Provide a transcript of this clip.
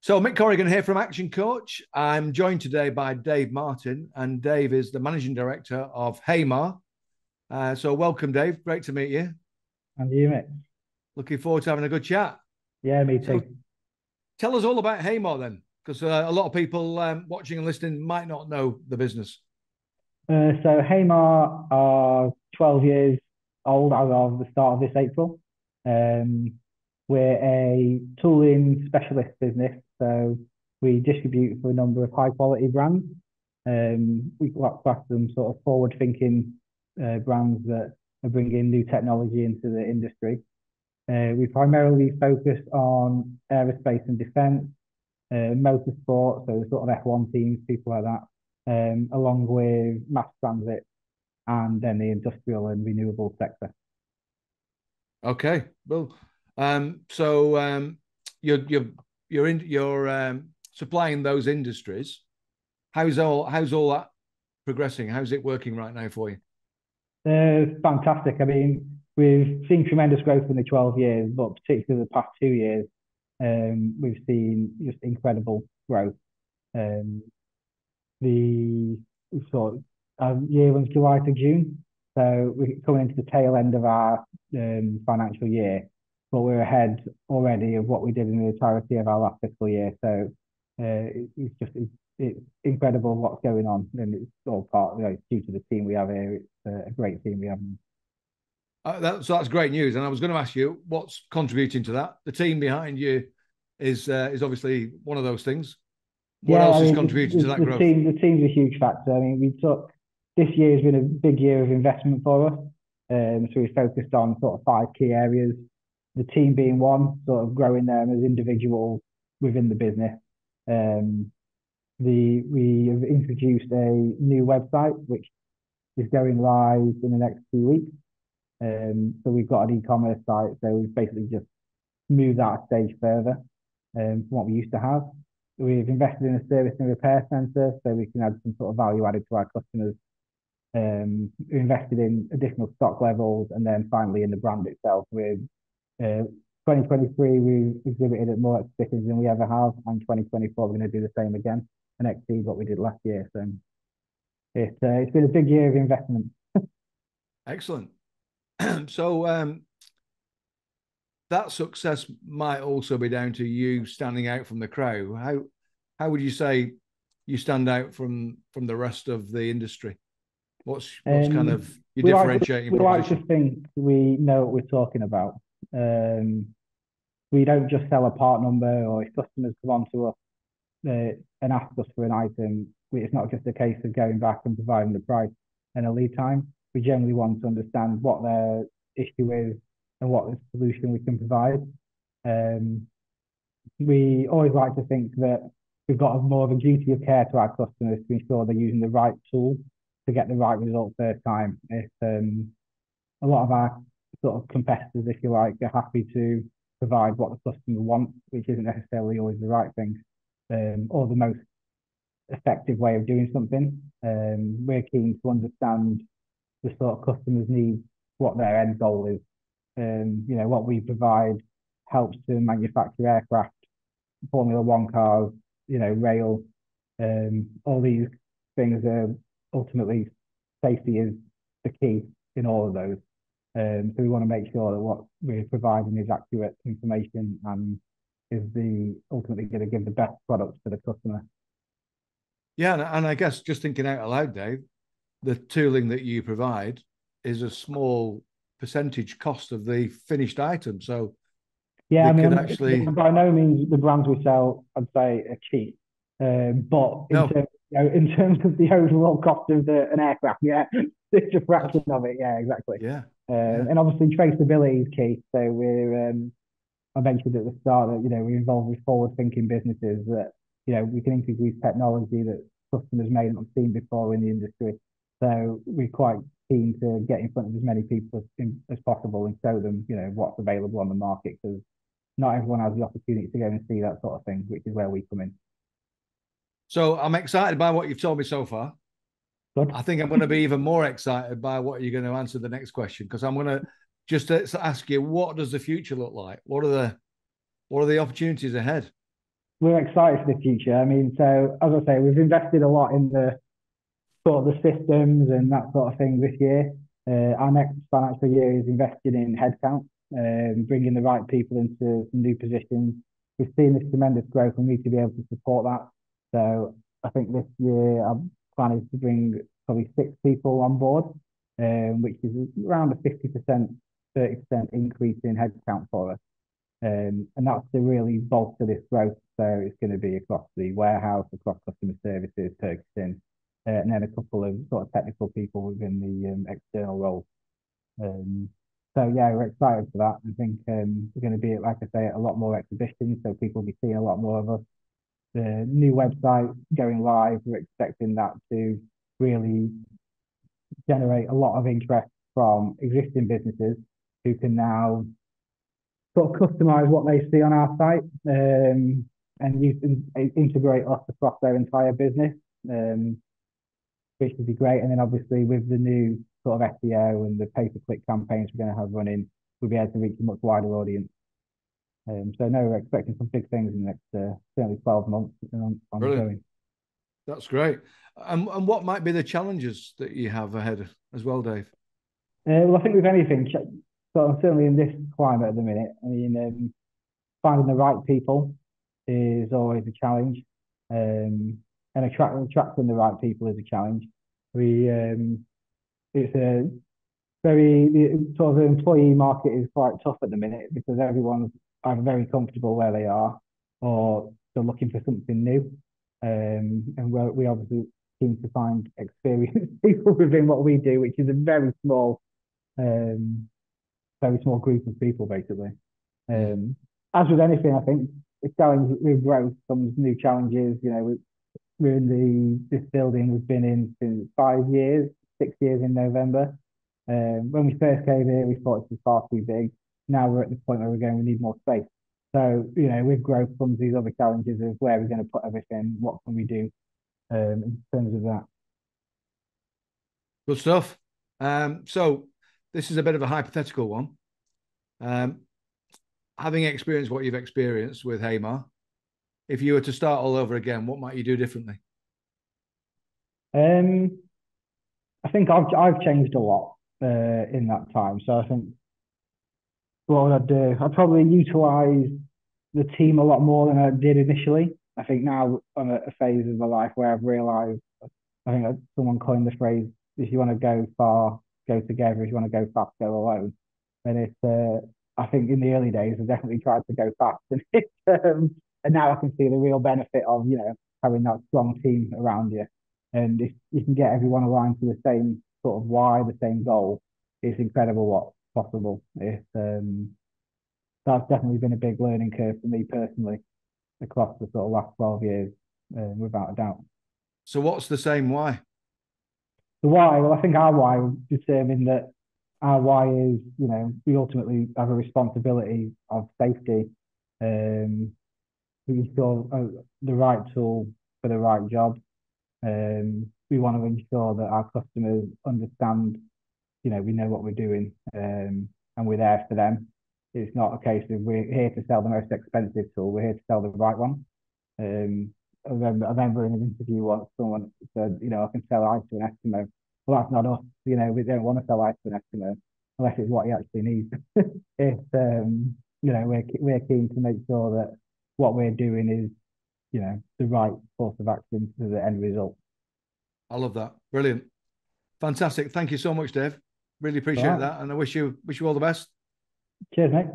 So, Mick Corrigan here from Action Coach. I'm joined today by Dave Martin, and Dave is the managing director of Heamar. So, welcome, Dave. Great to meet you. And you, mate? Looking forward to having a good chat. Yeah, me So, too. tell us all about Heamar then, because a lot of people watching and listening might not know the business. So Heamar are 12 years old as of the start of this April. Um, we're a tooling specialist business, so we distribute for a number of high quality brands. We class them sort of forward thinking brands that are bringing new technology into the industry. We primarily focus on aerospace and defence, motorsport, so sort of F1 teams, people like that, along with mass transit and then the industrial and renewable sector. Okay. Well, so you're supplying those industries. How's all that progressing? How's it working right now for you? Fantastic. I mean, we've seen tremendous growth in the 12 years, but particularly the past 2 years, we've seen just incredible growth. Um, the sort of year runs July to June, so we're coming into the tail end of our financial year, but we're ahead already of what we did in the entirety of our last fiscal year. So it's incredible what's going on, and it's all part, it's due to the team we have here. It's a great team we have. So that's great news. And I was going to ask you what's contributing to that. The team behind you is obviously one of those things. What Yeah, I else is mean, contributing to that the growth? team's a huge factor. I mean, we took this year has been a big year of investment for us. So we focused on sort of five key areas. The team being one, sort of growing them as individuals within the business. Um, we have introduced a new website which is going live in the next 2 weeks. So we've got an e-commerce site. So we've basically just moved that a stage further from what we used to have. We've invested in a service and repair centre so we can add some sort of value added to our customers. We invested in additional stock levels, and then finally in the brand itself. With 2023, we exhibited at more exhibitions than we ever have, and 2024 we're going to do the same again and exceed what we did last year. So it's been a big year of investment. Excellent. So that success might also be down to you standing out from the crowd. How would you say you stand out from the rest of the industry? What's kind Um, of your we like differentiating we like to proposition? think we know what we're talking about. Um, we don't just sell a part number, or if customers come on to us and ask us for an item, it's not just a case of going back and providing the price and a lead time. We generally want to understand what their issue is and what the solution we can provide. Um, we always like to think that we've got more of a duty of care to our customers to ensure they're using the right tool to get the right result first time. If a lot of our sort of competitors, if you like, are happy to provide what the customer wants, which isn't necessarily always the right thing, or the most effective way of doing something. We're keen to understand the sort of customers' needs, what their end goal is. What we provide helps to manufacture aircraft, Formula One cars, rail, all these things are ultimately safety is the key in all of those. So we want to make sure that what we're providing is accurate information and is the ultimately going to give the best product to the customer. Yeah, and I guess just thinking out aloud, Dave, the tooling that you provide is a small percentage cost of the finished item. So Yeah, I they mean, could actually by no means the brands we sell, I'd say, are cheap. But no, in terms of the overall cost of an aircraft, yeah, it's a fraction of it. Yeah, exactly. yeah, yeah. And obviously traceability is key. So I mentioned at the start that we're involved with forward-thinking businesses that we can introduce technology that customers may not have seen before in the industry. So we're quite keen to get in front of as many people as possible and show them what's available on the market, because not everyone has the opportunity to go and see that sort of thing, which is where we come in. So I'm excited by what you've told me so far. Good. I think I'm going to be even more excited by what you're going to answer the next question, because I'm going to just ask you, what does the future look like? What are the opportunities ahead? we're excited for the future. I mean, so as I say, we've invested a lot in the sort of the systems and that sort of thing this year. Our next financial year is invested in headcount, bringing the right people into some new positions. We've seen this tremendous growth and we need to be able to support that. So I think this year our plan is to bring probably 6 people on board, which is around a 50%, 30% increase in headcount for us. And that's to really bolster this growth. So it's going to be across the warehouse, across customer services, purchasing, and then a couple of sort of technical people within the external role. So yeah, we're excited for that. I think we're going to be, like I say, at a lot more exhibitions, so people will be seeing a lot more of us. The new website going live, we're expecting that to really generate a lot of interest from existing businesses who can now sort of customize what they see on our site, and use integrate us across their entire business, which would be great. And then obviously with the new sort of SEO and the pay-per-click campaigns we're going to have running, we'll be able to reach a much wider audience. So no, we're expecting some big things in the next certainly 12 months Brilliant. That's great. And what might be the challenges that you have ahead as well, Dave? Well, I think with anything, so certainly in this climate at the minute, I mean, finding the right people is always a challenge, and attracting the right people is a challenge. It's a the sort of employee market is quite tough at the minute because everyone's either very comfortable where they are or they're looking for something new. And we obviously seem to find experienced people within what we do, which is a very small group of people, basically. As with anything, I think it's going with growth comes new challenges. You know, we're in this building we've been in since 5 years, 6 years in November. When we first came here, we thought it was far too big. Now we're at the point where we're going, we need more space. So, you know, with growth comes these other challenges of where we're going to put everything, what can we do in terms of that. Good stuff. So this is a bit of a hypothetical one. Having experienced what you've experienced with Heamar, if you were to start all over again, what might you do differently? I think I've changed a lot in that time. So I think what would I do? I'd probably utilize the team a lot more than I did initially. I think now I'm at a phase of my life where I've realised, I think someone coined the phrase, if you want to go far, go together. If you want to go fast, go alone. And I think in the early days, I definitely tried to go fast. And now I can see the real benefit of, you know, having that strong team around you. And if you can get everyone aligned to the same sort of why, the same goal, it's incredible what's possible. That's definitely been a big learning curve for me personally across the sort of last 12 years, without a doubt. So what's the same why? The why, well, I think our why will determine that our why is, you know, we ultimately have a responsibility of safety. We ensure the right tool for the right job. We want to ensure that our customers understand, you know, we know what we're doing, and we're there for them. It's not a case of we're here to sell the most expensive tool. We're here to sell the right one. I remember in an interview once someone said, you know, I can sell ice to an Eskimo. Well, that's not us. You know, we don't want to sell ice to an Eskimo unless it's what he actually needs. It's you know, we're keen to make sure that what we're doing is, you know, the right course of action to the end result. I love that. Brilliant. Fantastic. Thank you so much, Dave. Really appreciate that. And I wish you all the best. Cheers, mate.